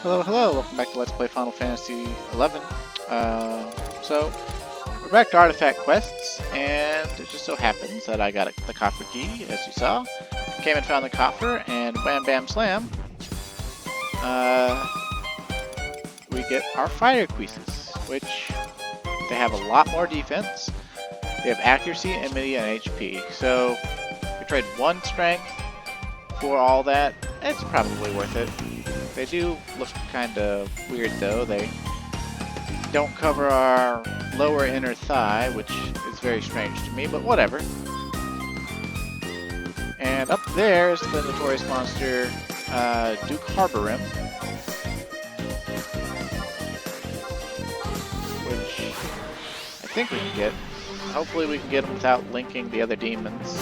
Hello, hello! Welcome back to Let's Play Final Fantasy XI. So, we're back to Artifact Quests, and it just so happens that I got the coffer key, as you saw. Came and found the coffer, and wham bam slam, we get our fire cuisses, which they have a lot more defense. They have accuracy, enmity, and HP. So, we trade one strength for all that. It's probably worth it. They do look kind of weird though. They don't cover our lower inner thigh, which is very strange to me, but whatever. And up there is the notorious monster, Duke Harborym, which I think we can get. Hopefully we can get him without linking the other demons.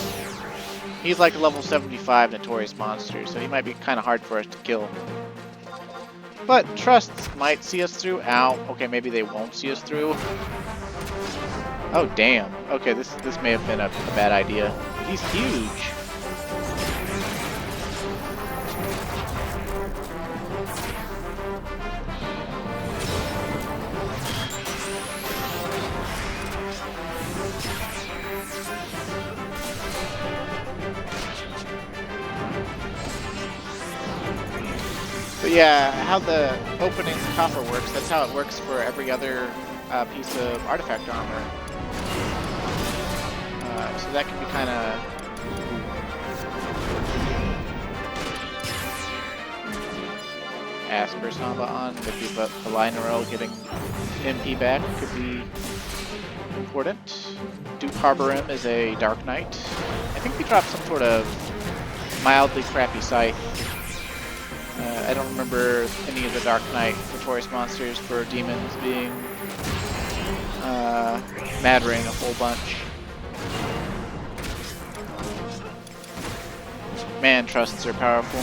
He's like a level 75 notorious monster, so he might be kind of hard for us to kill. But trusts might see us through. Ow. Okay, maybe they won't see us through. Oh, damn. Okay, this may have been a bad idea. He's huge. But yeah, how the opening coffer works, that's how it works for every other piece of artifact armor. So that can be kind of... Asper Samba on, maybe a Linero getting MP back could be important. Duke Harborym is a Dark Knight. I think we dropped some sort of mildly crappy Scythe. I don't remember any of the Dark Knight notorious monsters for demons being mattering a whole bunch. Man, trusts are powerful.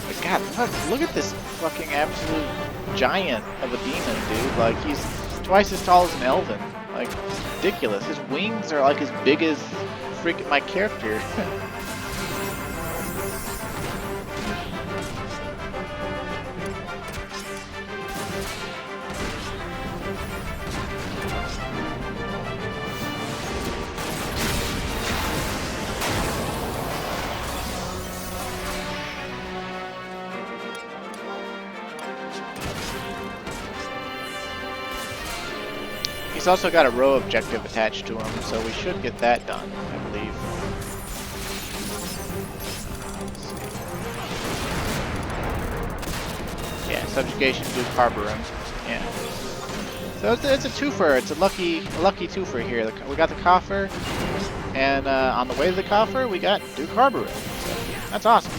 But God, look at this fucking absolute giant of a demon, dude. Like, he's twice as tall as an elven. Like, ridiculous. His wings are like as big as freaking my character. He's also got a row objective attached to him, so we should get that done, I believe. Yeah, subjugation Duke Harborym. Yeah. So it's a twofer. It's a lucky twofer here. We got the coffer, and on the way to the coffer, we got Duke Harborym. So that's awesome.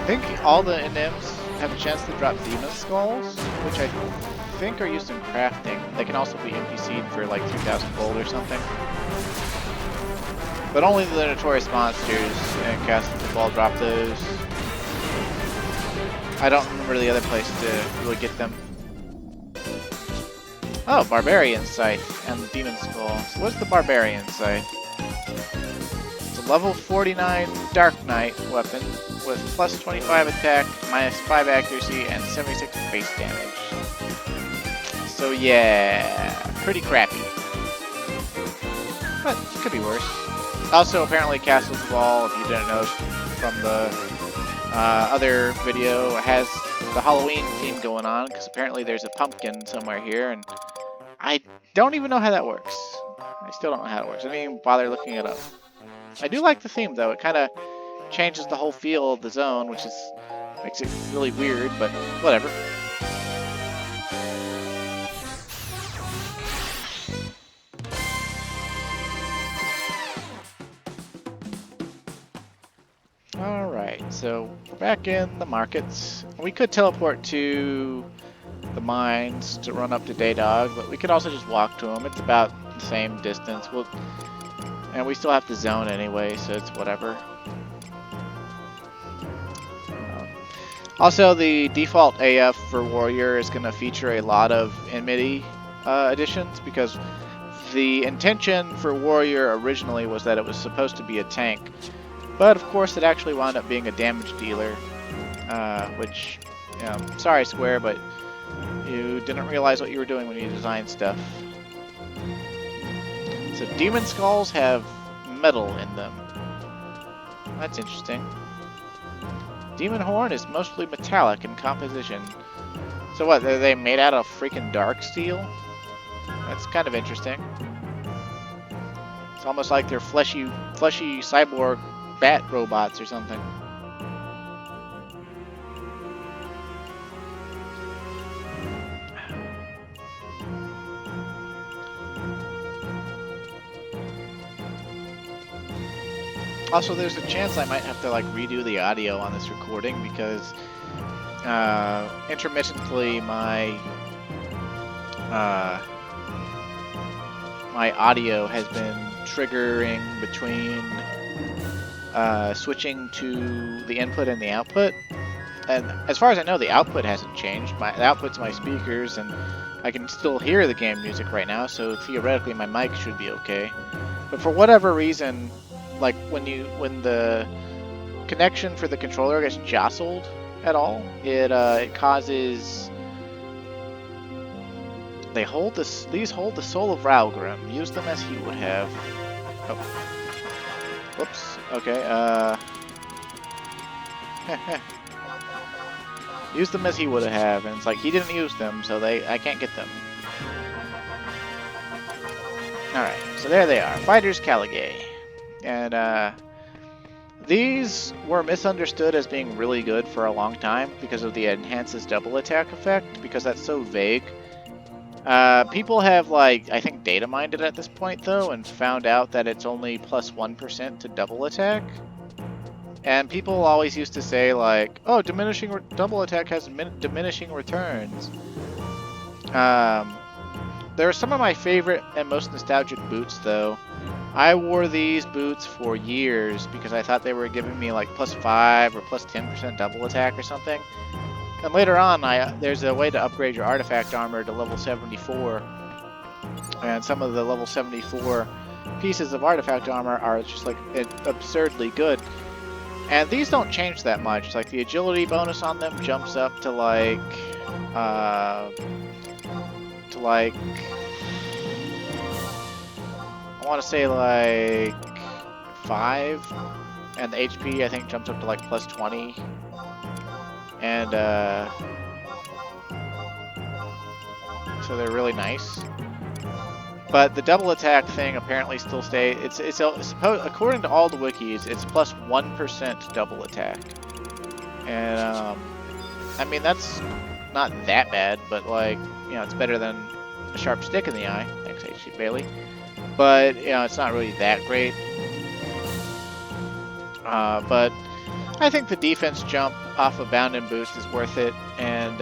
I think all the NMs have a chance to drop demon skulls, which I think are used in crafting. They can also be NPC'd for like 3,000 gold or something. But only the notorious monsters and Castle Zvahl drop those. I don't remember the other place to really get them. Oh, Barbarian Site and the Demon Skull. So what's the Barbarian Site? It's a level 49 Dark Knight weapon with plus 25 attack, minus 5 accuracy, and 76 base damage. So yeah, pretty crappy. But it could be worse. Also, apparently Castle Zvahl, if you didn't know from the other video, has the Halloween theme going on, because apparently there's a pumpkin somewhere here, and I don't even know how that works. I still don't know how it works. I didn't even bother looking it up. I do like the theme, though. It kind of changes the whole feel of the zone, which makes it really weird, but whatever. Alright, so we're back in the markets. We could teleport to the mines to run up to Daydog, but we could also just walk to them. It's about the same distance. And we still have to zone anyway, so it's whatever. Also, the default AF for Warrior is going to feature a lot of enmity additions, because the intention for Warrior originally was that it was supposed to be a tank, but of course it actually wound up being a damage dealer, which, you know, sorry Square, but you didn't realize what you were doing when you designed stuff. So demon skulls have metal in them. That's interesting. Demon horn is mostly metallic in composition. So what, are they made out of freaking dark steel? That's kind of interesting. It's almost like they're fleshy cyborg bat robots or something. Also, there's a chance I might have to like redo the audio on this recording, because intermittently my my audio has been triggering between switching to the input and the output. And as far as I know, the output hasn't changed. The output's my speakers, and I can still hear the game music right now, so theoretically my mic should be okay. But for whatever reason, like when the connection for the controller gets jostled at all, it causes. These hold the soul of Ralgrim. Use them as he would have. Oh. Whoops. Okay. Use them as he would have, and it's like he didn't use them, so I can't get them. All right. So there they are, Fighters Caligay. And these were misunderstood as being really good for a long time because of the enhances double attack effect, because that's so vague. People have, like, I think data mined it at this point though, and found out that it's only plus 1% to double attack. And people always used to say like, oh, double attack has diminishing returns. They're some of my favorite and most nostalgic boots though. I wore these boots for years because I thought they were giving me like plus 5 or plus 10% double attack or something. And later on, there's a way to upgrade your artifact armor to level 74. And some of the level 74 pieces of artifact armor are just like absurdly good. And these don't change that much. Like the agility bonus on them jumps up to like I want to say like 5, and the HP I think jumps up to like plus 20. And so they're really nice. But the double attack thing apparently still stays. It's supposed, according to all the wikis, it's plus 1% double attack. And I mean that's not that bad, but like, you know, it's better than a sharp stick in the eye. Thanks, H.C. Bailey. But you know, it's not really that great. But I think the defense jump off of Bound & Boost is worth it, and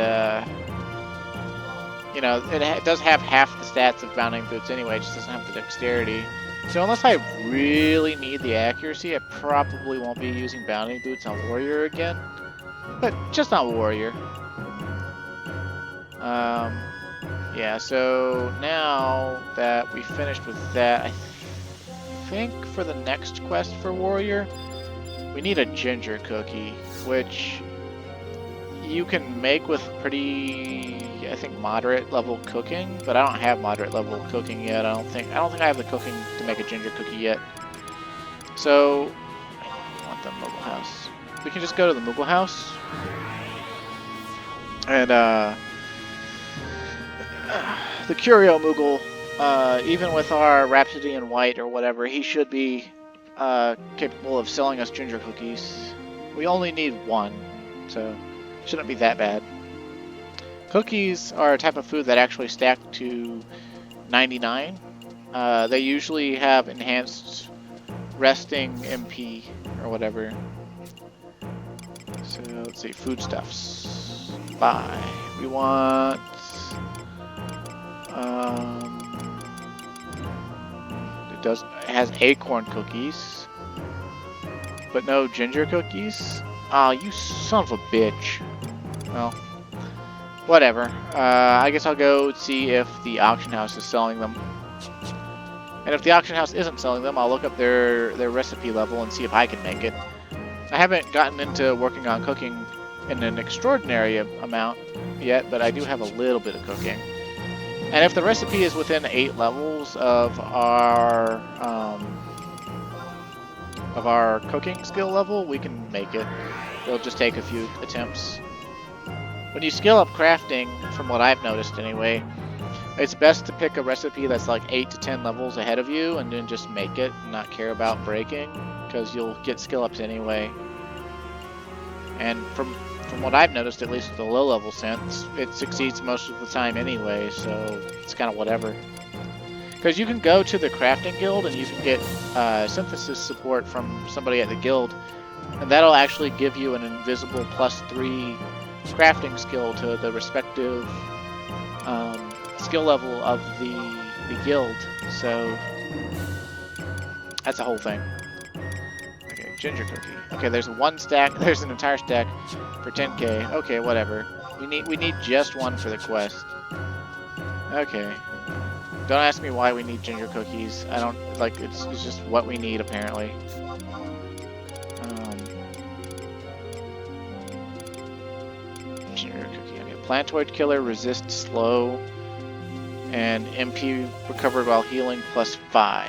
you know, it does have half the stats of Bounding Boots anyway, it just doesn't have the dexterity. So unless I really need the accuracy, I probably won't be using Bounding Boots on Warrior again. But just on Warrior. Yeah, so now that we finished with that, I think for the next quest for Warrior, we need a ginger cookie, which you can make with pretty, I think, moderate level cooking, but I don't have moderate level cooking yet. I don't think I have the cooking to make a ginger cookie yet. So I want the Moogle house. We can just go to the Moogle house, and the Curio Moogle, even with our Rhapsody in White or whatever, he should be capable of selling us ginger cookies. We only need one, so shouldn't be that bad. Cookies are a type of food that actually stack to 99. They usually have enhanced resting MP or whatever. So let's see, foodstuffs. Buy. We want it has acorn cookies, but no ginger cookies. Ah, you son of a bitch. Well, whatever. I guess I'll go see if the auction house is selling them. And if the auction house isn't selling them, I'll look up their recipe level and see if I can make it. I haven't gotten into working on cooking in an extraordinary amount yet, but I do have a little bit of cooking. And if the recipe is within 8 levels of our cooking skill level, we can make it. It'll just take a few attempts. When you skill up crafting, from what I've noticed anyway, it's best to pick a recipe that's like 8 to 10 levels ahead of you and then just make it and not care about breaking, because you'll get skill ups anyway. And from what I've noticed, at least with the low level synths, it succeeds most of the time anyway, so it's kind of whatever. Because you can go to the crafting guild and you can get synthesis support from somebody at the guild, and that'll actually give you an invisible +3 crafting skill to the respective skill level of the guild. So that's the whole thing. Okay, ginger cookie. Okay, there's one stack. There's an entire stack for 10k. Okay, whatever. We need just one for the quest. Okay. Don't ask me why we need ginger cookies. I don't like. It's just what we need apparently. Ginger cookie. Okay. Plantoid killer resists slow, and MP recovered while healing +5.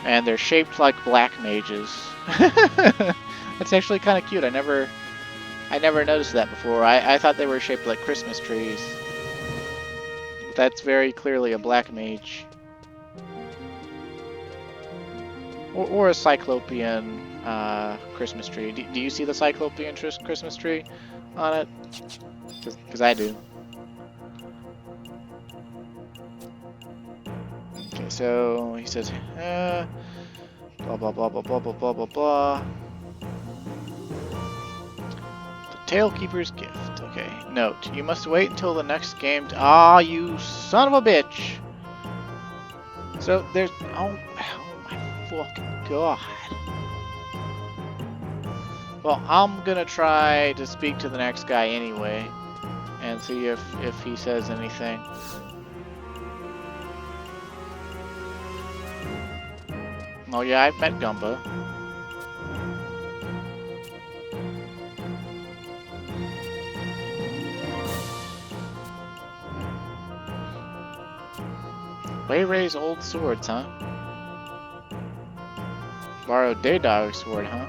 And they're shaped like black mages. That's actually kind of cute. I never noticed that before. I thought they were shaped like Christmas trees. But that's very clearly a black mage. Or a Cyclopean Christmas tree. Do you see the Cyclopean Christmas tree on it? Because I do. Okay, so he says, blah blah blah blah blah blah blah blah blah. The Tailkeeper's Gift. Okay, note, you must wait until the next game ah, you son of a bitch! So there's, oh my fucking god. Well, I'm gonna try to speak to the next guy anyway, and see if he says anything. Oh yeah, I've met Gumba. Wayray's old swords, huh? Borrowed Daydog's sword, huh?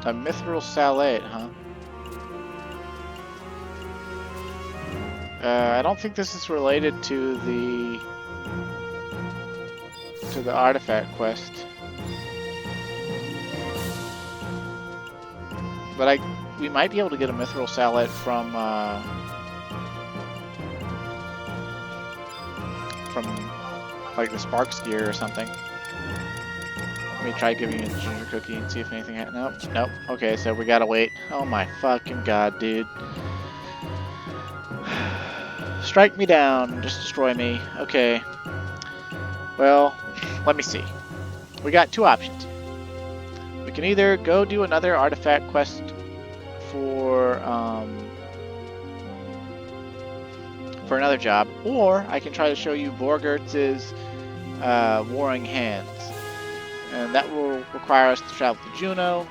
A mithril salate, huh? I don't think this is related to the artifact quest. But we might be able to get a mithril salad from like the Sparks gear or something. Let me try giving you the ginger cookie and see if anything happens. Nope. Okay, so we gotta wait. Oh my fucking god, dude. Strike me down. Just destroy me. Okay. Well, let me see. We got two options. We can either go do another artifact quest for another job, or I can try to show you Vorgertz's Warring Hands. And that will require us to travel to Juno.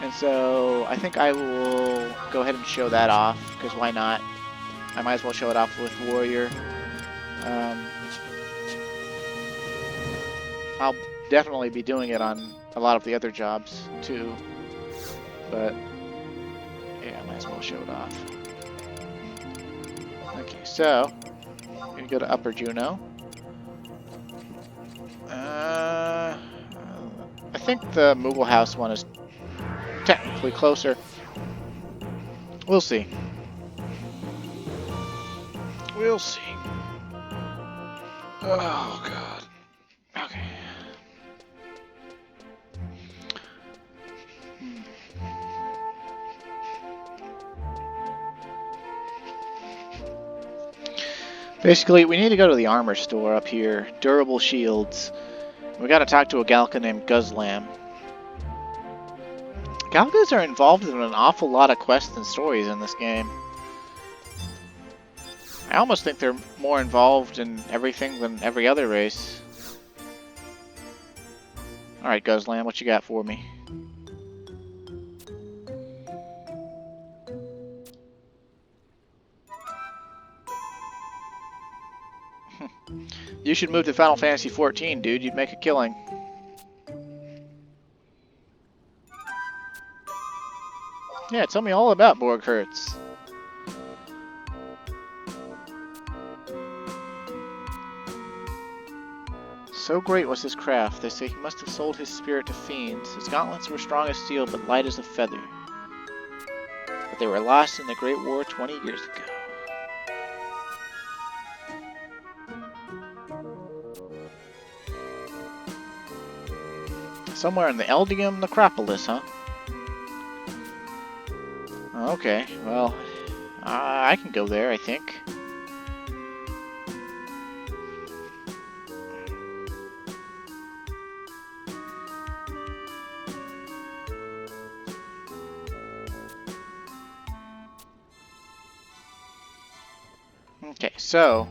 And so I think I will go ahead and show that off, because why not? I might as well show it off with Warrior. I'll definitely be doing it on a lot of the other jobs too, but yeah, I might as well show it off. Okay, so I'm gonna go to Upper Juno. I think the Moogle House one is technically closer. We'll see. We'll see. Oh, God. Okay. Basically, we need to go to the armor store up here. Durable shields. We gotta talk to a Galka named Guzlam. Galkas are involved in an awful lot of quests and stories in this game. I almost think they're more involved in everything than every other race. Alright, Guzlam, what you got for me? You should move to Final Fantasy XIV, dude. You'd make a killing. Yeah, tell me all about Borghertz. So great was his craft, they say he must have sold his spirit to fiends. His gauntlets were strong as steel, but light as a feather. But they were lost in the Great War 20 years ago. Somewhere in the Eldium Necropolis, huh? Okay, well, I can go there, I think. Okay, so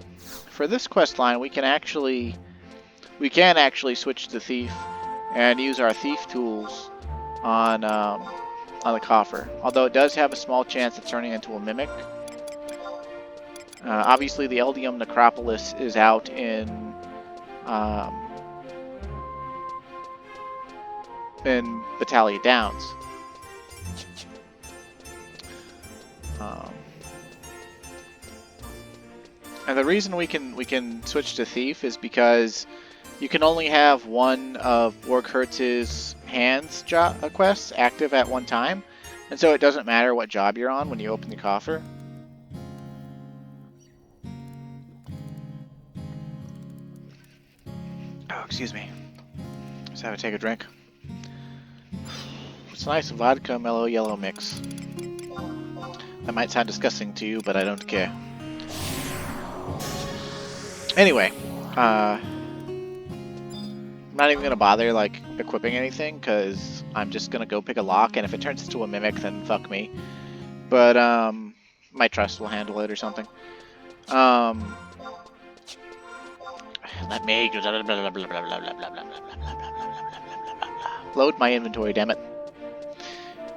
for this quest line, we can actually switch to Thief and use our Thief tools on the coffer. Although it does have a small chance of turning into a mimic. Obviously, the Eldium Necropolis is out in Battaglia Downs. And the reason we can switch to Thief is because you can only have one of Borghertz's hands quests active at one time, and so it doesn't matter what job you're on when you open the coffer. Oh, excuse me. Just have to take a drink. It's a nice vodka mellow yellow mix. That might sound disgusting to you, but I don't care. Anyway, I'm not even going to bother, like, equipping anything, because I'm just going to go pick a lock, and if it turns into a mimic, then fuck me. But, my trust will handle it or something. Let me load my inventory, damn it.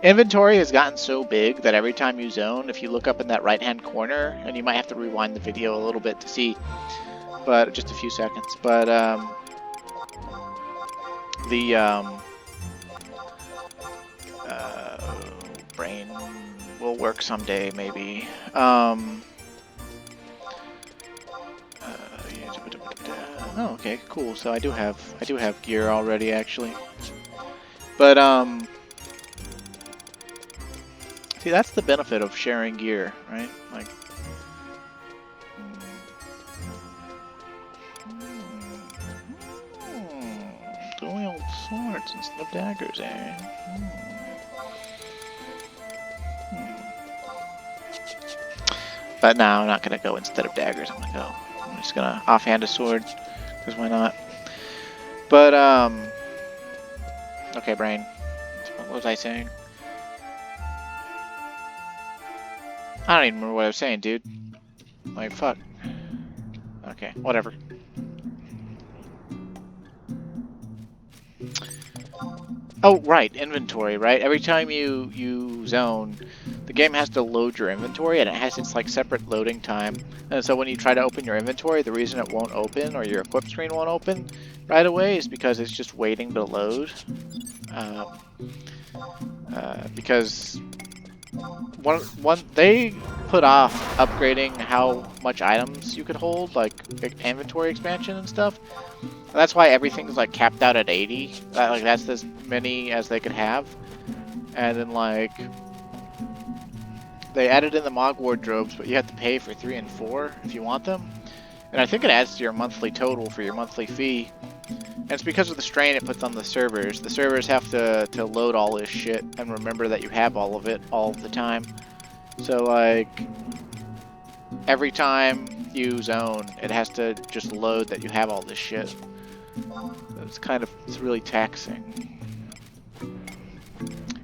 Inventory has gotten so big that every time you zone, if you look up in that right-hand corner, and you might have to rewind the video a little bit to see, but just a few seconds, but brain will work someday, maybe. Oh, okay, cool. So I do have gear already, actually. But see, that's the benefit of sharing gear, right? Like, dual swords instead of daggers, eh? But no, I'm not gonna go instead of daggers. I'm just gonna offhand a sword, because why not? But okay, brain. What was I saying? I don't even remember what I was saying, dude. Like, fuck. Okay, whatever. Oh, right, inventory, right? Every time you zone, the game has to load your inventory, and it has its, like, separate loading time. And so when you try to open your inventory, the reason it won't open, or your equip screen won't open right away, is because it's just waiting to load. Because they put off upgrading how much items you could hold, like inventory expansion and stuff. And that's why everything's like capped out at 80. Like that's as many as they could have. And then like they added in the Mog wardrobes, but you have to pay for 3 and 4 if you want them. And I think it adds to your monthly total for your monthly fee. And it's because of the strain it puts on the servers. The servers have to load all this shit and remember that you have all of it all the time. So like every time few zone, it has to just load that you have all this shit. It's really taxing.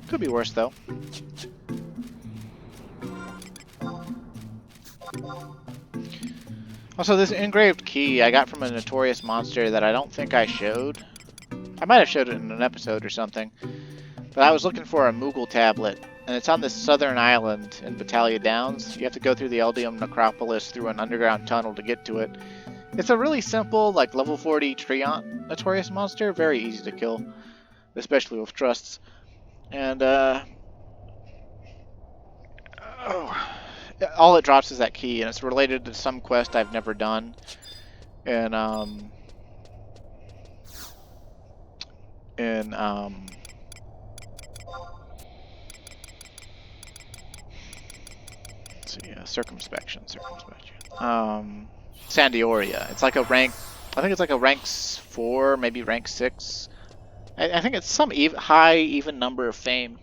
Could be worse though. Also, this engraved key I got from a notorious monster that I don't think I showed. I might have showed it in an episode or something. But I was looking for a Moogle tablet, and it's on this southern island in Battaglia Downs. You have to go through the Eldium Necropolis through an underground tunnel to get to it. It's a really simple, like, level 40 Treant notorious monster. Very easy to kill, especially with trusts. And, all it drops is that key, and it's related to some quest I've never done. And, let's see, circumspection. Sandioria. It's like a rank, I think it's like a rank 4, maybe rank 6. I think it's some high even number of fame.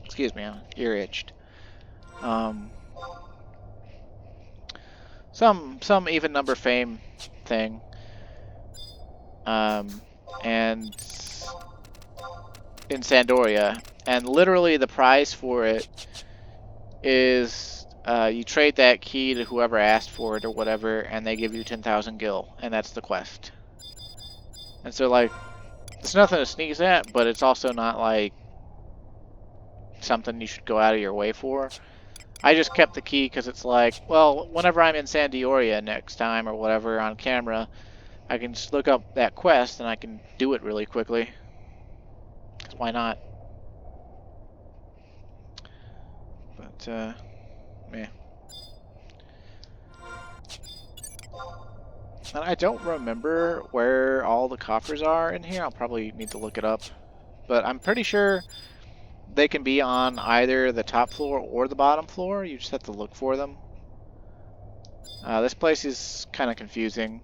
Excuse me, ear itched. Some even number fame thing. And in Sandoria, and literally the prize for it is you trade that key to whoever asked for it or whatever, and they give you 10,000 gil, and that's the quest. And so, like, it's nothing to sneeze at, but it's also not like something you should go out of your way for. I just kept the key because it's like, well, whenever I'm in Sandioria next time or whatever on camera, I can just look up that quest and I can do it really quickly. 'Cause why not? But, yeah. And I don't remember where all the coffers are in here. I'll probably need to look it up. But I'm pretty sure they can be on either the top floor or the bottom floor. You just have to look for them. This place is kind of confusing.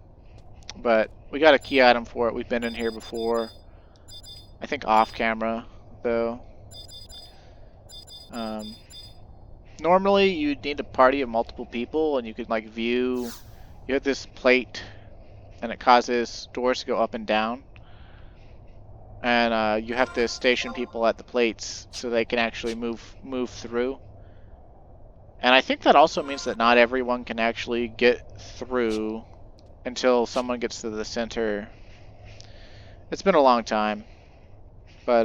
But we got a key item for it. We've been in here before. I think off camera, though. Normally, you'd need a party of multiple people, and you could, like, view... You have this plate, and it causes doors to go up and down. And you have to station people at the plates so they can actually move through. And I think that also means that not everyone can actually get through until someone gets to the center. It's been a long time. But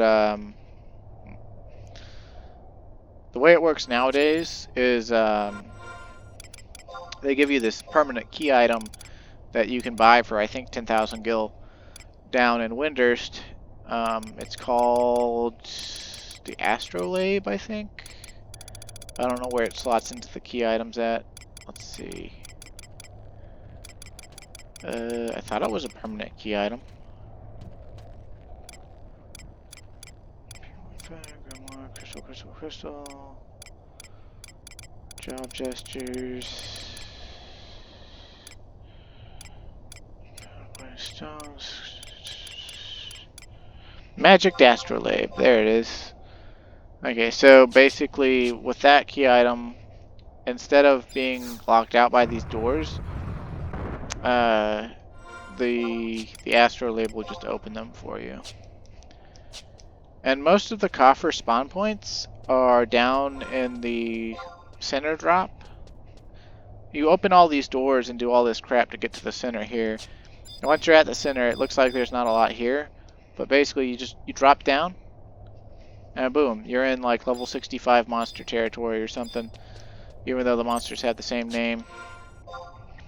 the way it works nowadays is they give you this permanent key item that you can buy for, I think, 10,000 gil down in Windurst. It's called the Astrolabe, I think. I don't know where it slots into the key items at. Let's see. I thought it was a permanent key item. Crystal. Job gestures. Stones. Magic Astrolabe. There it is. Okay, so basically with that key item, instead of being locked out by these doors, the Astrolabe will just open them for you. And most of the coffer spawn points are down in the center drop. You open all these doors and do all this crap to get to the center here. And once you're at the center, it looks like there's not a lot here. But basically, you drop down, and boom, you're in like level 65 monster territory or something. Even though the monsters have the same name.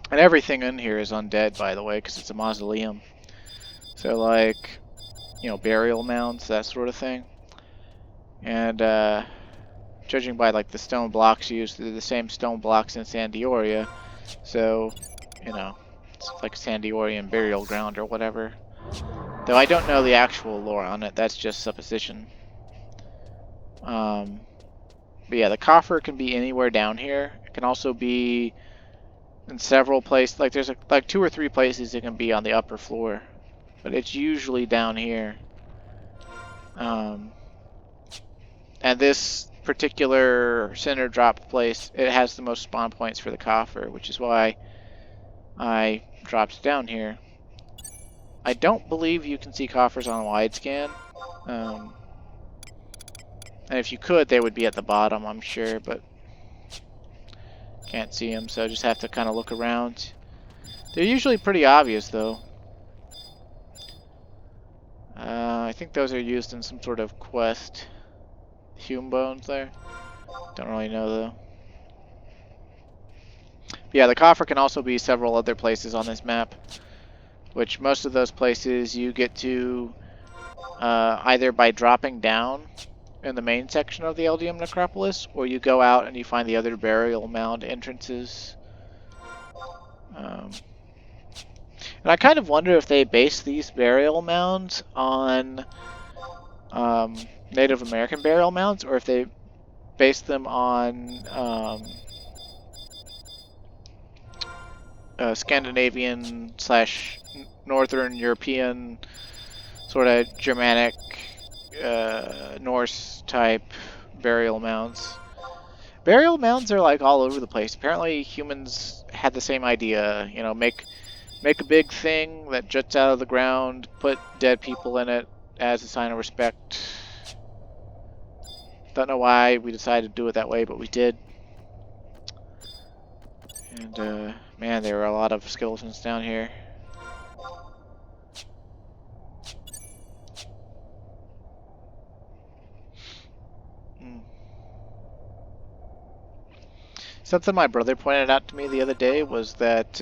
And everything in here is undead, by the way, because it's a mausoleum. So like, you know, burial mounds, that sort of thing. And judging by like the stone blocks used, they're the same stone blocks in Sandioria. So, you know, it's like Sandiorian burial ground or whatever. Though I don't know the actual lore on it, that's just supposition. But yeah, the coffer can be anywhere down here. It can also be in several places. Like there's like 2 or 3 places it can be on the upper floor, but it's usually down here. And this particular center drop place, it has the most spawn points for the coffer, which is why I dropped down here. I don't believe you can see coffers on a wide scan. And if you could, they would be at the bottom, I'm sure, but can't see them, so just have to kind of look around. They're usually pretty obvious, though. I think those are used in some sort of quest. Hume bones there. Don't really know, though. But yeah, the coffer can also be several other places on this map, which most of those places you get to either by dropping down in the main section of the Eldium Necropolis, or you go out and you find the other burial mound entrances. And I kind of wonder if they base these burial mounds on Native American burial mounds, or if they base them on Scandinavian / Northern European, sort of Germanic, Norse type burial mounds. Burial mounds are like all over the place. Apparently humans had the same idea, you know, make a big thing that juts out of the ground, put dead people in it as a sign of respect. Don't know why we decided to do it that way, but we did. And man, there were a lot of skeletons down here. Something my brother pointed out to me the other day was that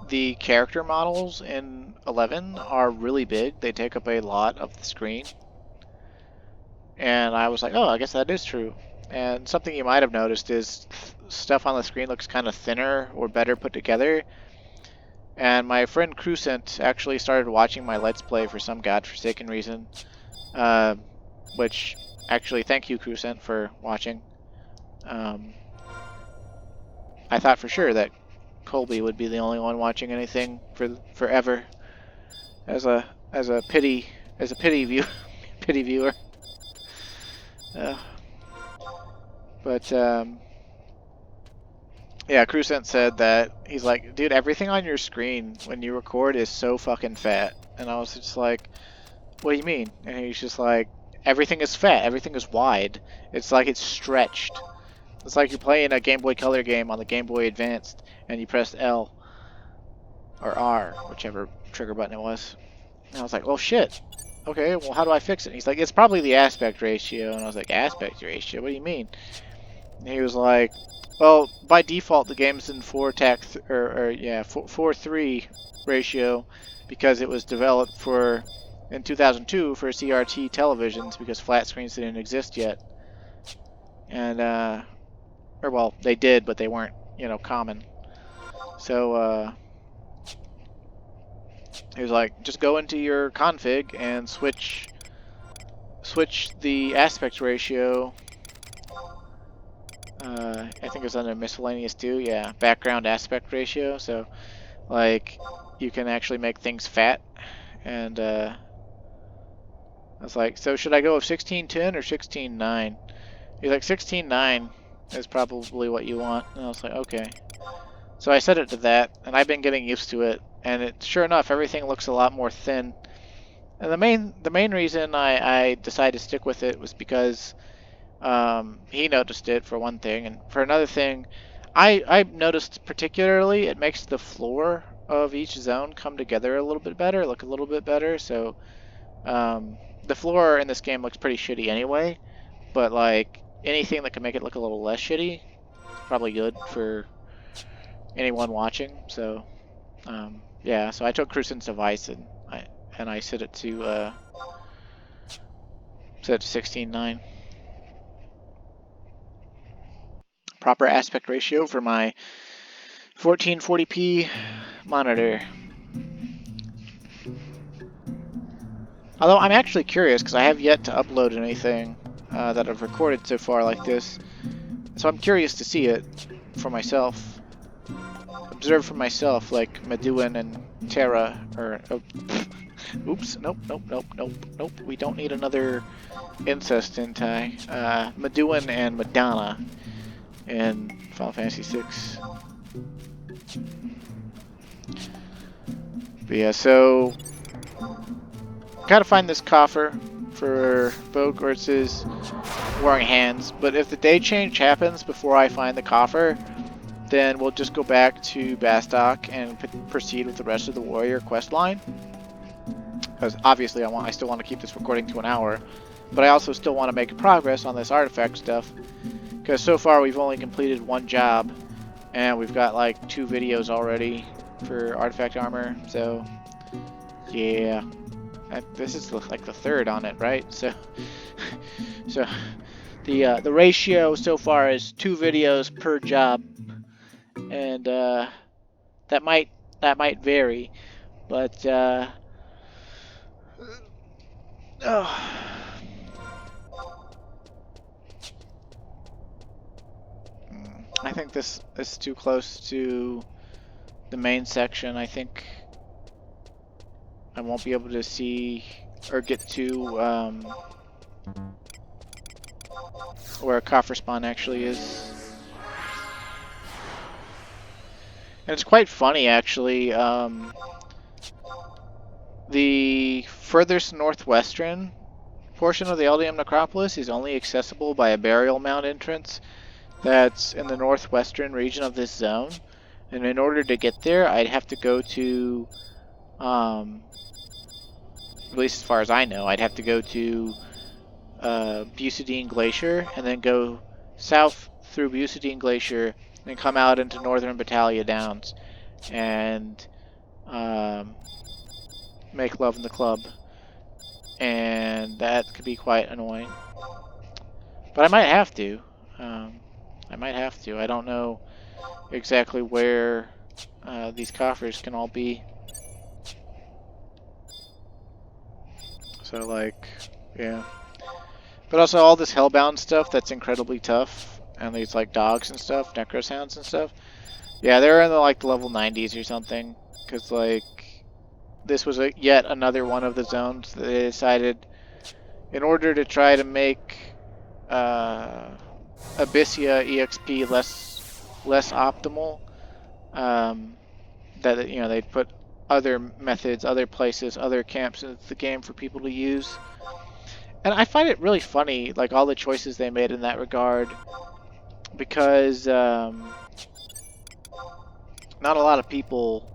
the character models in 11 are really big. They take up a lot of the screen. And I was like, oh, I guess that is true. And something you might have noticed is stuff on the screen looks kind of thinner or better put together. And my friend Crucent actually started watching my Let's Play for some godforsaken reason. Which, actually, thank you, Crucent, for watching. I thought for sure that Colby would be the only one watching anything forever, as a pity viewer. Yeah, Crucent said that he's like, dude, everything on your screen when you record is so fucking fat, and I was just like, what do you mean? And he's just like, everything is fat, everything is wide. It's like it's stretched. It's like you're playing a Game Boy Color game on the Game Boy Advanced, and you pressed L or R, whichever trigger button it was. And I was like, well, shit. Okay, well, how do I fix it? And he's like, it's probably the aspect ratio. And I was like, aspect ratio? What do you mean? And he was like, well, by default, the game's in 4:3 ratio because it was developed in 2002 for CRT televisions because flat screens didn't exist yet. And, or well, they did, but they weren't, you know, common. So, he was like, just go into your config and switch the aspect ratio. I think it was under miscellaneous too. Yeah, background aspect ratio. So, like, you can actually make things fat. And I was like, so should I go with 16:10 or 16:9? He's like, 16:9 is probably what you want. And I was like, okay. So I set it to that, and I've been getting used to it. And sure enough, everything looks a lot more thin. And the main reason I decided to stick with it was because he noticed it, for one thing, and for another thing, I noticed particularly it makes the floor of each zone come together a little bit better, look a little bit better. So the floor in this game looks pretty shitty anyway, but like anything that can make it look a little less shitty is probably good for anyone watching. So yeah, so I took Crucent's advice and I set it to 16:9. Proper aspect ratio for my 1440p monitor. Although I'm actually curious because I have yet to upload anything that I've recorded so far like this, so I'm curious to see it for myself, observe for myself, like Meduin and Terra, or Oops, nope, nope, nope, nope, nope. We don't need another incest hentai. Meduan and Madonna in Final Fantasy VI. But yeah, so gotta find this coffer for Bogortz's Warring Hands, but if the day change happens before I find the coffer, then we'll just go back to Bastok and proceed with the rest of the warrior quest line. Because obviously I still want to keep this recording to an hour, but I also still want to make progress on this artifact stuff. Because so far we've only completed one job, and we've got like 2 videos already for artifact armor. So yeah, this is like the 3rd on it, right? So the ratio so far is 2 videos per job, and that might vary, but oh. I think this is too close to the main section. I think I won't be able to see or get to where a coffer spawn actually is. And it's quite funny, actually. The furthest northwestern portion of the Eldium Necropolis is only accessible by a burial mound entrance that's in the northwestern region of this zone. And in order to get there, I'd have to go to, at least as far as I know, I'd have to go to Bucidine Glacier, and then go south through Bucidine Glacier, and come out into northern Battaglia Downs, and make love in the club. And that could be quite annoying. But I might have to. I don't know exactly where these coffers can all be. So, like, yeah. But also all this Hellbound stuff that's incredibly tough, and these, like, dogs and stuff, Necrosounds and stuff. Yeah, they're in the, like, the level 90s or something. Because, like, this was yet another one of the zones that they decided, in order to try to make Abyssia EXP less optimal, that, you know, they'd put other methods, other places, other camps into the game for people to use. And I find it really funny, like, all the choices they made in that regard, because not a lot of people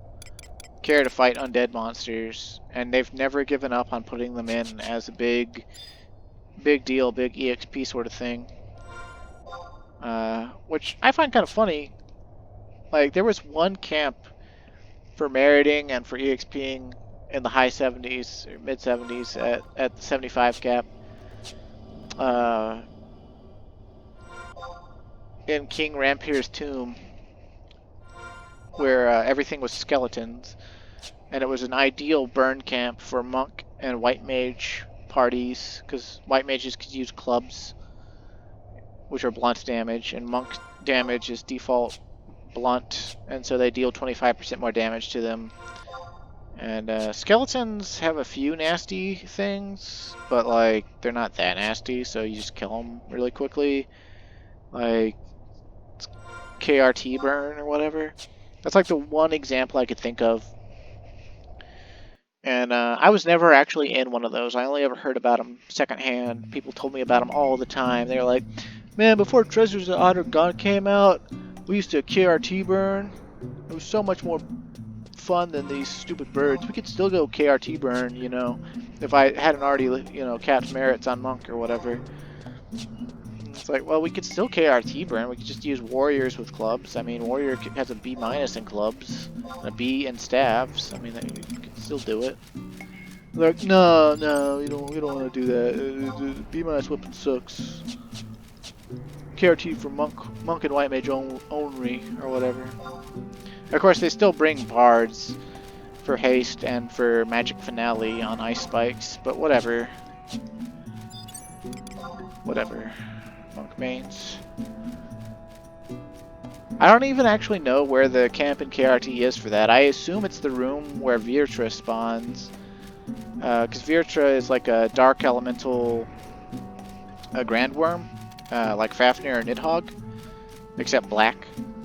care to fight undead monsters, and they've never given up on putting them in as a big deal, big EXP sort of thing. Which I find kind of funny. Like, there was one camp for meriting and for EXPing in the high 70s or mid 70s at the 75 cap. In King Rampir's tomb, where everything was skeletons, and it was an ideal burn camp for monk and white mage parties, because white mages could use clubs, which are blunt damage, and monk damage is default blunt, and so they deal 25% more damage to them. And skeletons have a few nasty things, but, like, they're not that nasty, so you just kill them really quickly. Like, KRT burn or whatever. That's like the one example I could think of. And I was never actually in one of those. I only ever heard about them secondhand. People told me about them all the time. They were like, man, before Treasures of Otter God came out, we used to KRT burn. It was so much more fun than these stupid birds. We could still go KRT burn, you know, if I hadn't already, you know, capped merits on Monk or whatever. It's like, well, we could still KRT burn. We could just use warriors with clubs. I mean, warrior has a B- in clubs, and a B in staves. I mean, you could still do it. They're like, no, we don't want to do that. B- weapon sucks. KRT for monk and white mage only, or whatever. Of course, they still bring bards for haste and for magic finale on ice spikes, but whatever. Whatever. Monk mains. I don't even actually know where the camp in KRT is for that. I assume it's the room where Virtra spawns, Because Virtra is like a dark elemental, a grand worm, like Fafnir or Nidhogg, except black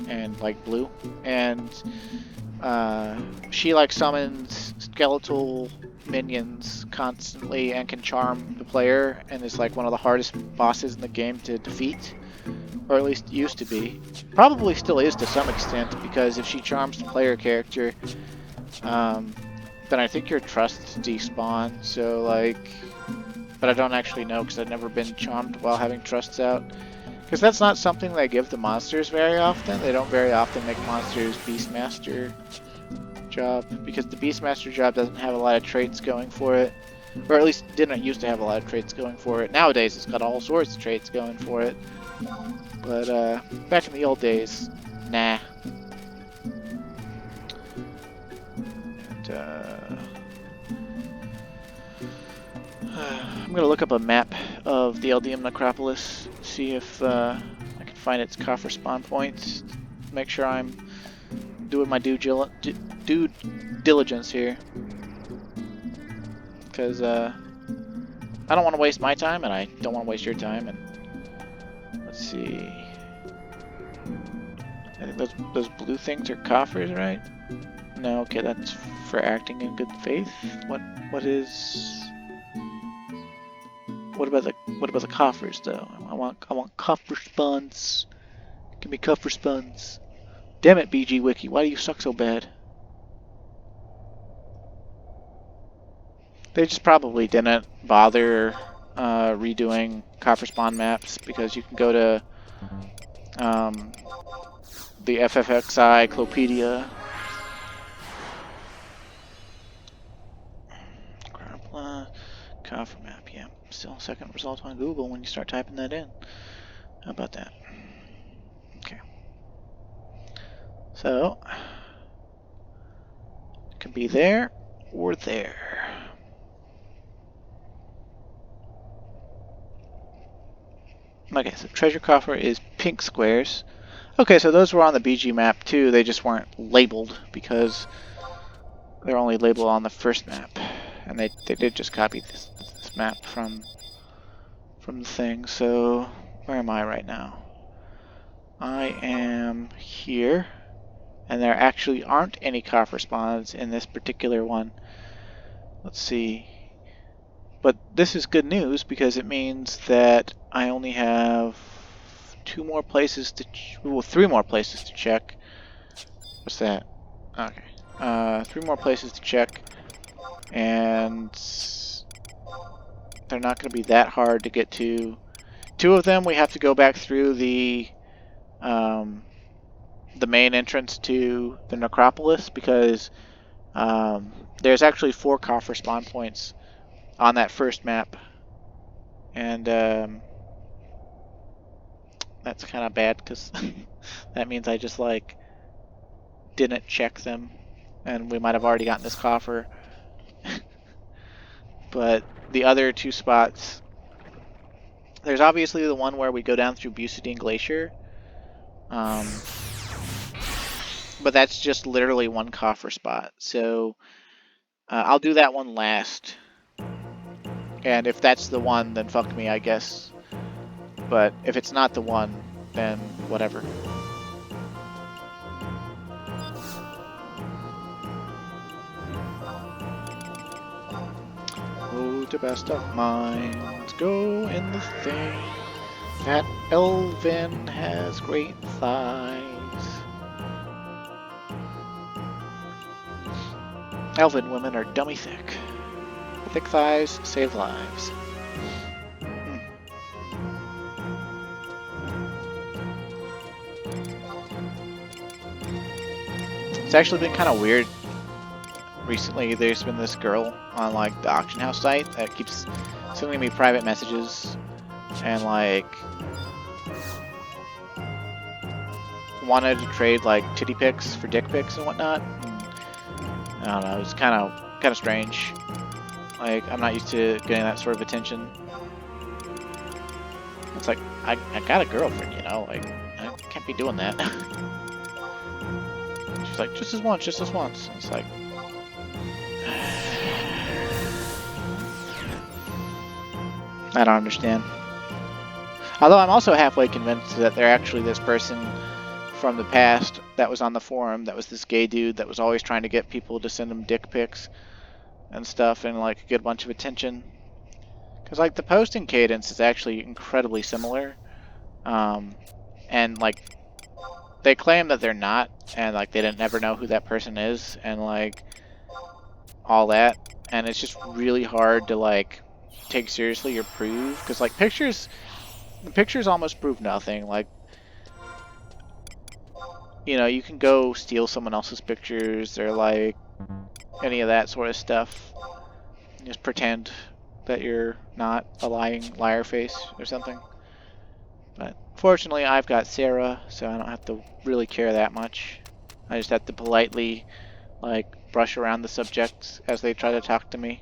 and like blue. And she like summons skeletal minions constantly and can charm the player, and is like one of the hardest bosses in the game to defeat, or at least used to be. Probably still is to some extent, because if she charms the player character, then I think your trusts despawn. So like, but I don't actually know because I've never been charmed while having trusts out. Because that's not something they give the monsters very often. They don't very often make monsters Beastmaster job, because the Beastmaster job doesn't have a lot of traits going for it. Or at least didn't used to have a lot of traits going for it. Nowadays it's got all sorts of traits going for it. But back in the old days, nah. And, I'm gonna look up a map of the Eldium Necropolis, see if I can find its coffer spawn points. Make sure I'm doing my due diligence here, because I don't want to waste my time, and I don't want to waste your time. And let's see, I think those blue things are coffers, right? No, okay, that's for acting in good faith. What about the coffers though? I want coffer spawns. Give me coffer spawns. Damn it, BG Wiki, why do you suck so bad? They just probably didn't bother redoing coffer spawn maps, because you can go to the FFXI Clopedia. Coffer map, yeah. Still second result on Google when you start typing that in. How about that? Okay. So, it can be there or there. Okay, so treasure coffer is pink squares. Okay, so those were on the BG map too, they just weren't labeled because they're only labeled on the first map. And they did just copy this map from the thing. So, where am I right now? I am here, and there actually aren't any coffer spawns in this particular one. Let's see. But this is good news, because it means that I only have three more places to check. What's that? Okay. 3 more places to check, and they're not going to be that hard to get to. 2 of them we have to go back through the main entrance to the necropolis, because there's actually 4 coffer spawn points on that first map, and that's kind of bad, because that means I just like didn't check them, and we might have already gotten this coffer. But the other 2 spots, there's obviously the one where we go down through Bucidine Glacier, but that's just literally 1 coffer spot. So I'll do that one last, and if that's the one, then fuck me, I guess. But if it's not the one, then whatever. Oh, the best of minds go in the thing. That Elvin has great thighs. Elven women are dummy thick. Thick thighs save lives. It's actually been kind of weird. Recently, there's been this girl on like the auction house site that keeps sending me private messages and like wanted to trade like titty pics for dick pics and whatnot. And, I don't know, it's kind of strange. Like, I'm not used to getting that sort of attention. It's like, I got a girlfriend, you know, like, I can't be doing that. She's like, just this once. It's like, I don't understand. Although I'm also halfway convinced that they're actually this person from the past that was on the forum, that was this gay dude that was always trying to get people to send him dick pics and stuff and like get a bunch of attention. Because like the posting cadence is actually incredibly similar. And like they claim that they're not, and like they didn't never know who that person is, and like all that, and it's just really hard to like take seriously or prove, because like the pictures almost prove nothing. Like, you know, you can go steal someone else's pictures or like any of that sort of stuff, just pretend that you're not a lying liar face or something. But fortunately, I've got Sarah, so I don't have to really care that much. I just have to politely, like, brush around the subjects as they try to talk to me.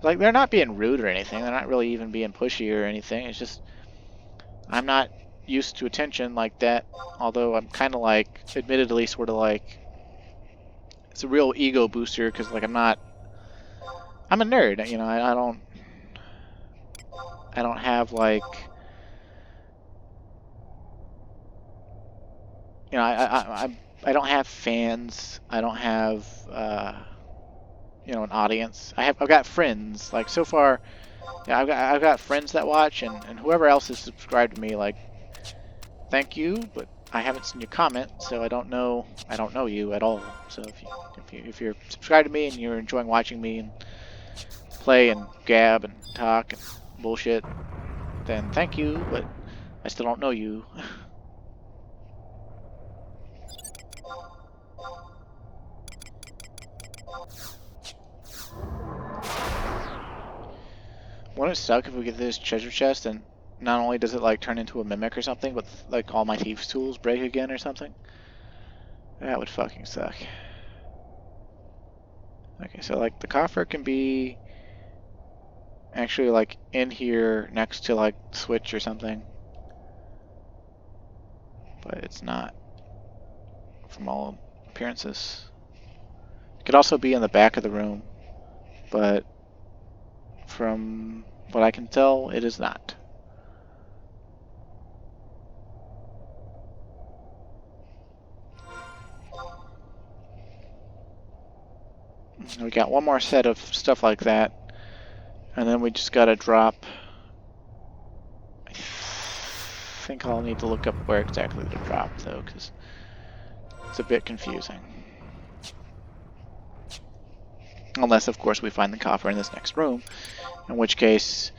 Like, they're not being rude or anything. They're not really even being pushy or anything. It's just, I'm not used to attention like that. Although I'm kind of like, admittedly, sort of like, it's a real ego booster because, like, I'm a nerd. You know, I don't have like, you know, I don't have fans. I don't have, you know, an audience. I've got friends. Like so far, yeah, I've got friends that watch, and whoever else is subscribed to me, like, thank you, but I haven't seen your comment, so I don't know you at all. So if you're subscribed to me and you're enjoying watching me and play and gab and talk and bullshit, then thank you, but I still don't know you. Wouldn't it suck if we get this treasure chest and not only does it like turn into a mimic or something, but like all my thieves' tools break again or something? That would fucking suck. Okay, so like the coffer can be actually like in here next to like switch or something, but it's not from all appearances. It could also be in the back of the room, but from what I can tell, it is not. We got one more set of stuff like that, and then we just gotta drop. I think I'll need to look up where exactly to drop though, because it's a bit confusing. Unless, of course, we find the coffer in this next room, in which case,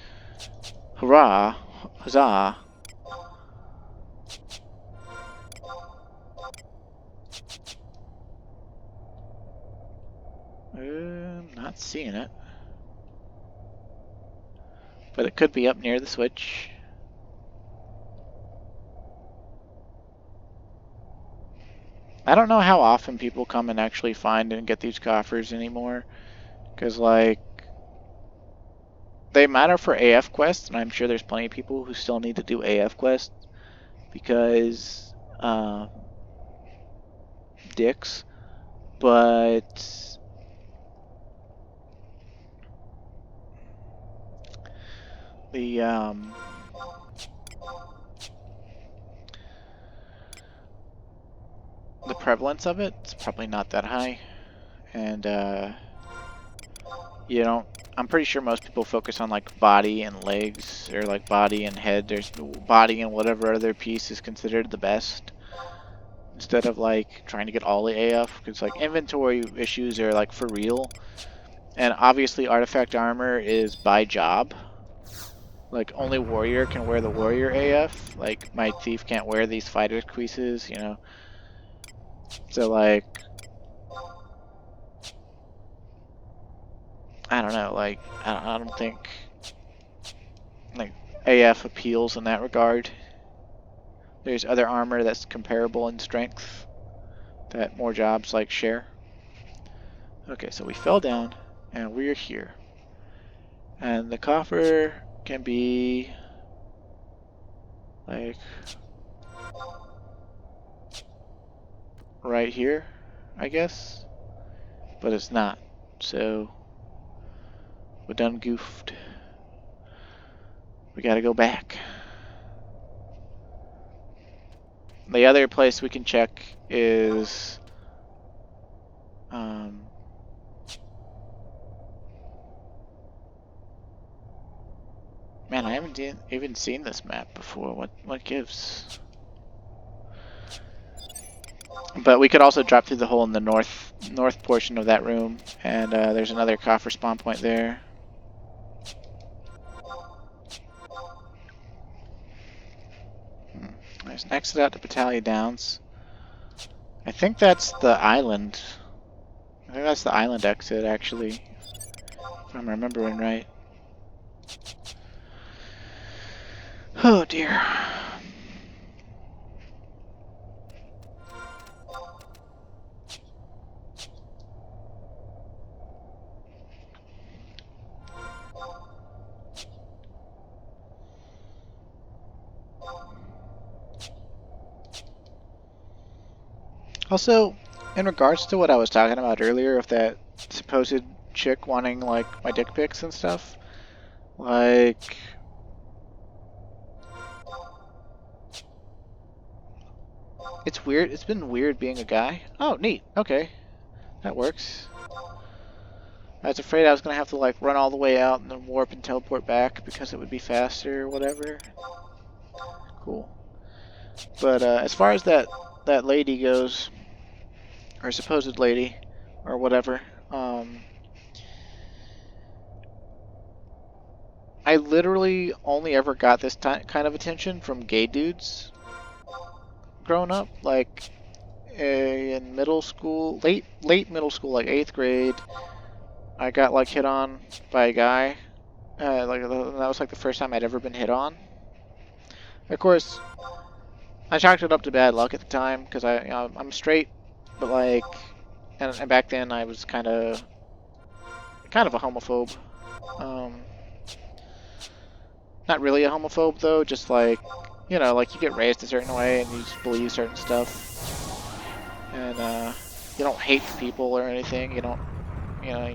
hurrah, huzzah. Not seeing it. But it could be up near the switch. I don't know how often people come and actually find and get these coffers anymore. Because, like, they matter for AF quests, and I'm sure there's plenty of people who still need to do AF quests. Because, dicks. But the prevalence of it's probably not that high, and you don't. I'm pretty sure most people focus on like body and legs, or like body and head. There's body and whatever other piece is considered the best, instead of like trying to get all the AF, because like inventory issues are like for real, and obviously artifact armor is by job. Like, only warrior can wear the warrior AF. Like, my thief can't wear these fighter creases, you know. So, like, I don't know. Like, I don't think, like, AF appeals in that regard. There's other armor that's comparable in strength that more jobs, like, share. Okay, so we fell down, and we're here. And the coffer can be, like, right here, I guess, but it's not, so we done goofed. we gotta go back. The other place we can check is man, I haven't even seen this map before. What gives? But we could also drop through the hole in the north portion of that room, and there's another coffer spawn point there. There's an exit out to Battalion Downs. I think that's the island. I think that's the island exit, actually, if I'm remembering right. Oh dear. Also, in regards to what I was talking about earlier of that supposed chick wanting, like, my dick pics and stuff, like, it's weird. It's been weird being a guy. Oh, neat. Okay. That works. I was afraid I was going to have to, like, run all the way out and then warp and teleport back because it would be faster or whatever. Cool. But as far as that lady goes, or supposed lady, or whatever, I literally only ever got this kind of attention from gay dudes growing up. Like, in middle school, late middle school, like 8th grade, I got, like, hit on by a guy. Like, that was, like, the first time I'd ever been hit on. Of course, I chalked it up to bad luck at the time, because I'm straight, but, like, and back then I was kind of a homophobe. Not really a homophobe, though, just, like, you know, like, you get raised a certain way and you just believe certain stuff. And, you don't hate people or anything. You don't, you know,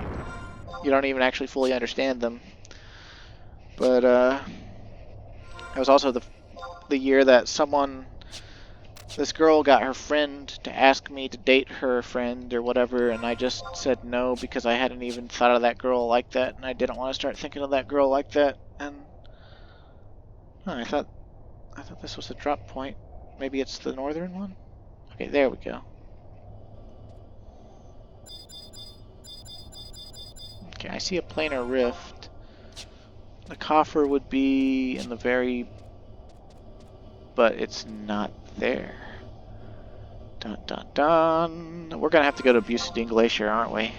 you don't even actually fully understand them. But, it was also the year that this girl got her friend to ask me to date her friend or whatever, and I just said no because I hadn't even thought of that girl like that, and I didn't want to start thinking of that girl like that, and I thought this was a drop point. Maybe it's the northern one? Okay, there we go. Okay, I see a planar rift. The coffer would be in the very... but it's not there. Dun dun dun. We're gonna have to go to Bucidine Glacier, aren't we?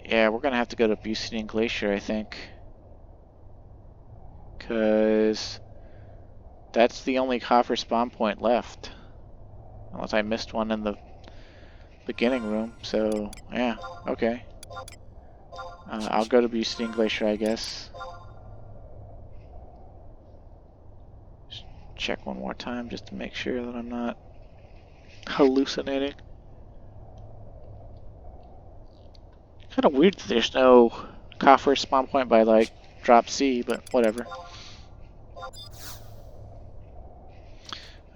Yeah, we're gonna have to go to Bucidine Glacier, I think. Because that's the only coffer spawn point left. Unless I missed one in the beginning room, so yeah, okay. I'll go to Bucidine Glacier, I guess. Just check one more time just to make sure that I'm not hallucinating. Kind of weird that there's no coffer spawn point by, like, drop C, but whatever.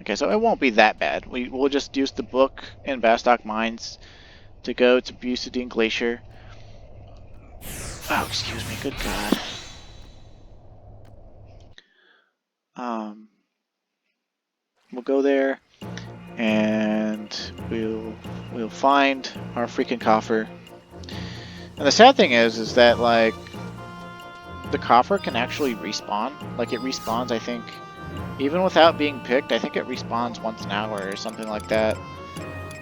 Okay, so it won't be that bad. We'll just use the book in Bastock Mines to go to Bucidine Glacier. Oh, excuse me, good God. We'll go there, and we'll find our freaking coffer. And the sad thing is that, like, the coffer can actually respawn. Like, it respawns, I think, even without being picked, I think it respawns once an hour or something like that.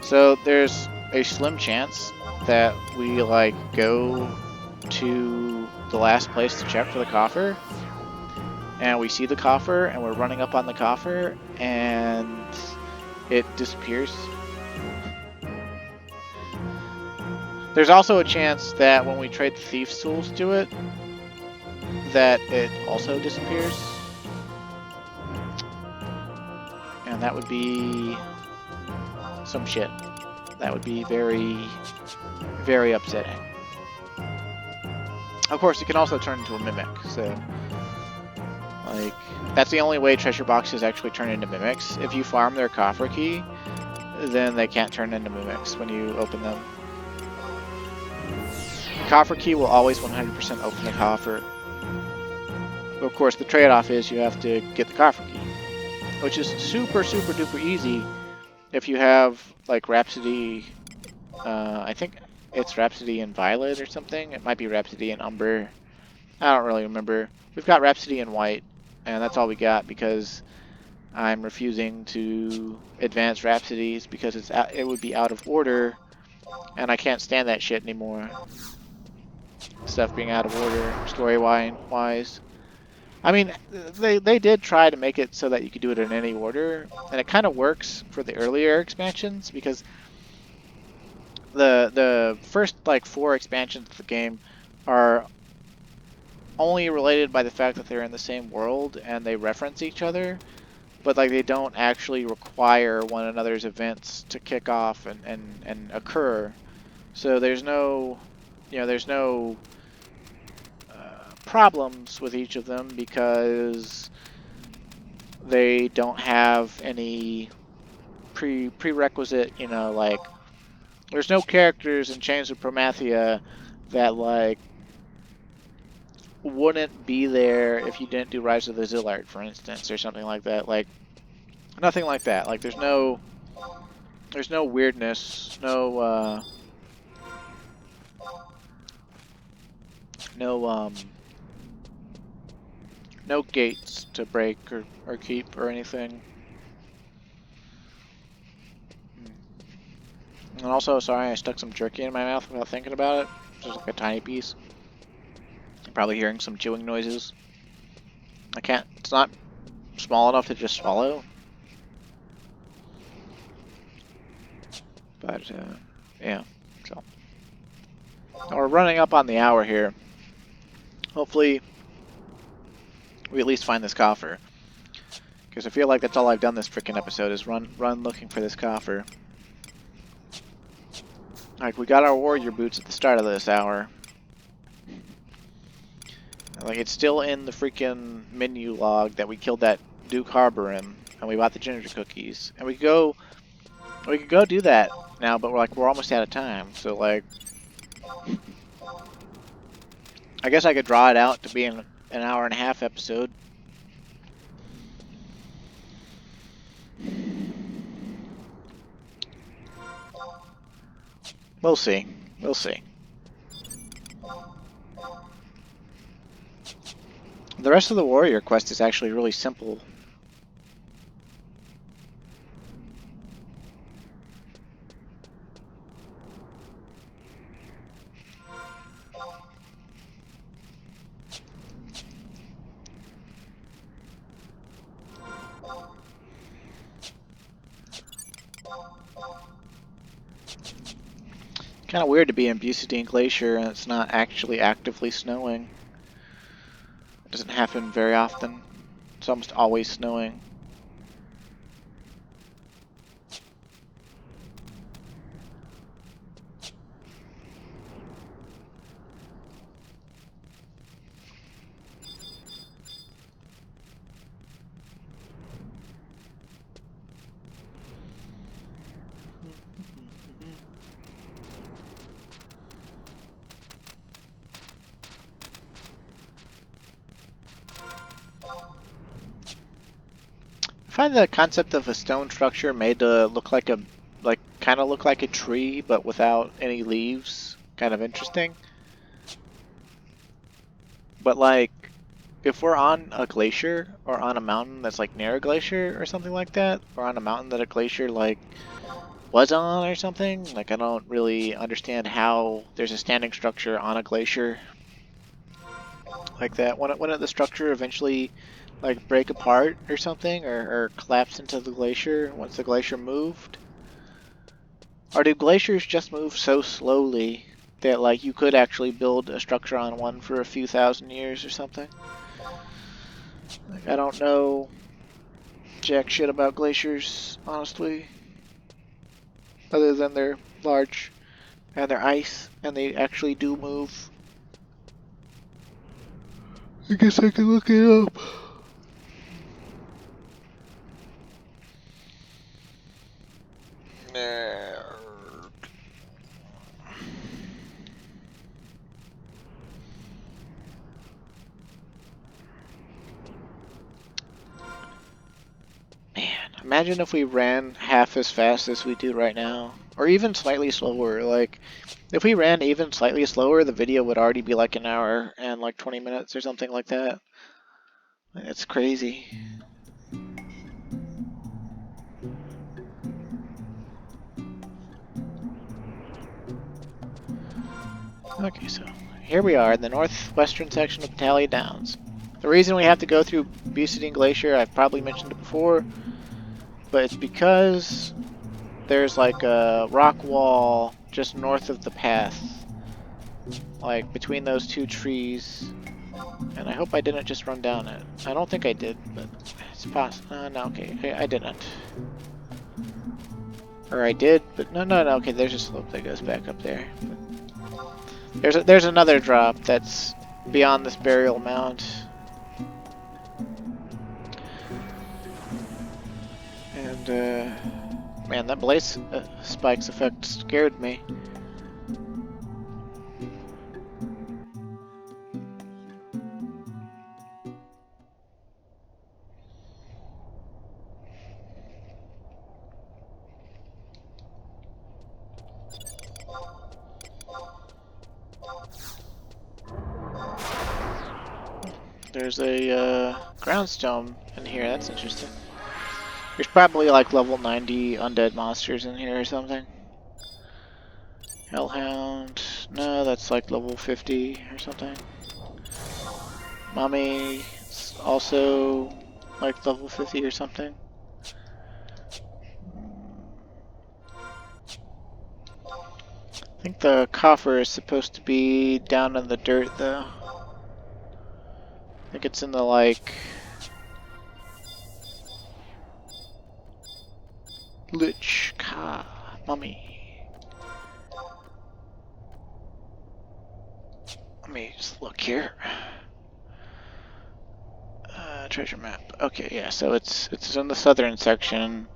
So there's a slim chance that we, like, go to the last place to check for the coffer, and we see the coffer, and we're running up on the coffer, and it disappears. There's also a chance that when we trade the Thief's Tools to it, that it also disappears. And that would be some shit. That would be very, very upsetting. Of course, it can also turn into a mimic, so like that's the only way treasure boxes actually turn into mimics. If you farm their coffer key, then they can't turn into mimics when you open them. The coffer key will always 100% open the coffer. But of course, the trade-off is you have to get the coffer key, which is super, super duper easy if you have like Rhapsody. I think it's Rhapsody in Violet or something. It might be Rhapsody in Umber. I don't really remember. We've got Rhapsody in White, and that's all we got because I'm refusing to advance Rhapsodies because it would be out of order, and I can't stand that shit anymore. Stuff being out of order, story-wise. I mean, they did try to make it so that you could do it in any order, and it kind of works for the earlier expansions because the first like 4 expansions of the game are only related by the fact that they're in the same world and they reference each other, but like they don't actually require one another's events to kick off and occur. So there's no, there's no problems with each of them because they don't have any prerequisite, like there's no characters in Chains of Promathia that like wouldn't be there if you didn't do Rise of the Zillard, for instance, or something like that. Like nothing like that. Like there's no weirdness, no no gates to break or keep or anything. And also, sorry, I stuck some jerky in my mouth without thinking about it. Just like a tiny piece. You're probably hearing some chewing noises. I can't, it's not small enough to just swallow. But, yeah, so. Now we're running up on the hour here. Hopefully, we at least find this coffer. Because I feel like that's all I've done this freaking episode is run looking for this coffer. Like, we got our warrior boots at the start of this hour. Like, it's still in the freaking menu log that we killed that Duke Harborym, and we bought the ginger cookies. And we could go do that now, but we're almost out of time. So, like, I guess I could draw it out to be an hour and a half episode. We'll see. We'll see. The rest of the warrior quest is actually really simple. Kind of weird to be in Bucidine Glacier and it's not actually actively snowing. It doesn't happen very often. It's almost always snowing. I find the concept of a stone structure made to look like kind of look like a tree, but without any leaves, kind of interesting. But like, if we're on a glacier or on a mountain that's like near a glacier or something like that, or on a mountain that a glacier like was on or something, like I don't really understand how there's a standing structure on a glacier like that. Wouldn't the structure eventually like break apart or something, or collapse into the glacier once the glacier moved? Or do glaciers just move so slowly that like you could actually build a structure on one for a few thousand years or something? Like, I don't know jack shit about glaciers, honestly, other than they're large and they're ice and they actually do move. I guess I can look it up. Man, imagine if we ran half as fast as we do right now. Or even slightly slower. Like, if we ran even slightly slower, the video would already be like an hour and like 20 minutes or something like that. It's crazy. Okay, so here we are in the northwestern section of the Battalion Downs. The reason we have to go through Bucetine Glacier, I've probably mentioned it before, but it's because there's like a rock wall just north of the path, like between those two trees, and I hope I didn't just run down it. I don't think I did, but it's possible. No, okay, I didn't. Or I did, but no, okay, there's a slope that goes back up there. There's another drop that's beyond this burial mound. And, man, that blaze spikes effect scared me. There's a groundstone in here, that's interesting. There's probably like level 90 undead monsters in here or something. Hellhound, no, that's like level 50 or something. Mummy, it's also like level 50 or something. I think the coffer is supposed to be down in the dirt though. I think it's in the like Lich Ka Mummy. Let me just look here. Treasure map. Okay, yeah, so it's in the southern section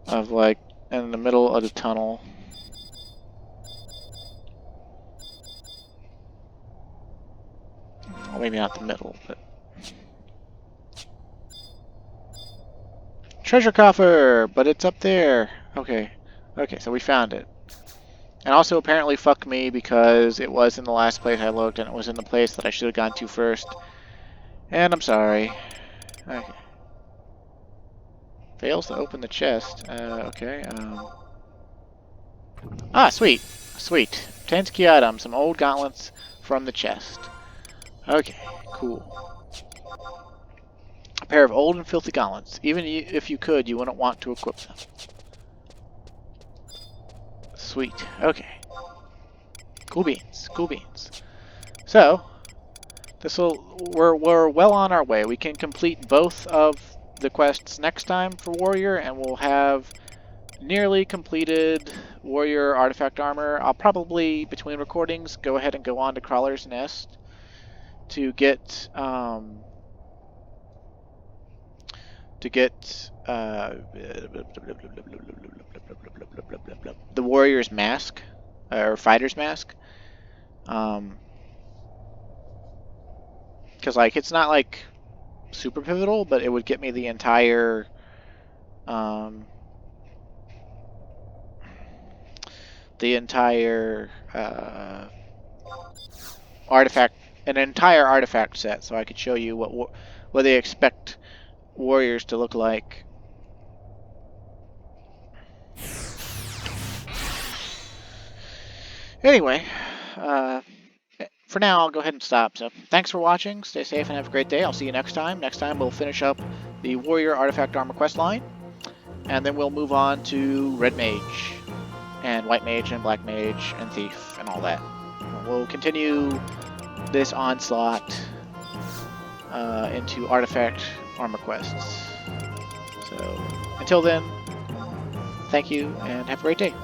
of like in the middle of the tunnel. Well, maybe not the middle, but treasure coffer, but it's up there. Okay, so we found it. And also apparently fuck me because it was in the last place I looked and it was in the place that I should have gone to first. And I'm sorry. Okay. Fails to open the chest. Okay. Ah, sweet. Sweet. 10 key items, some old gauntlets from the chest. Okay, cool. A pair of old and filthy gauntlets. Even if you could, you wouldn't want to equip them. Sweet. Okay. Cool beans. Cool beans. So, we're well on our way. We can complete both of the quests next time for Warrior, and we'll have nearly completed Warrior Artifact Armor. I'll probably, between recordings, go ahead and go on to Crawler's Nest to get the Warrior's Mask, or Fighter's Mask. Because like it's not like super pivotal, but it would get me the entire artifact, an entire artifact set, so I could show you what they expect warriors to look like. Anyway, for now I'll go ahead and stop. So thanks for watching, stay safe and have a great day. I'll see you next time. Next time we'll finish up the Warrior Artifact Armor quest line, and then we'll move on to Red Mage and White Mage and Black Mage and Thief and all that. We'll continue this onslaught into Artifact Armor quests. So until then, thank you and have a great day.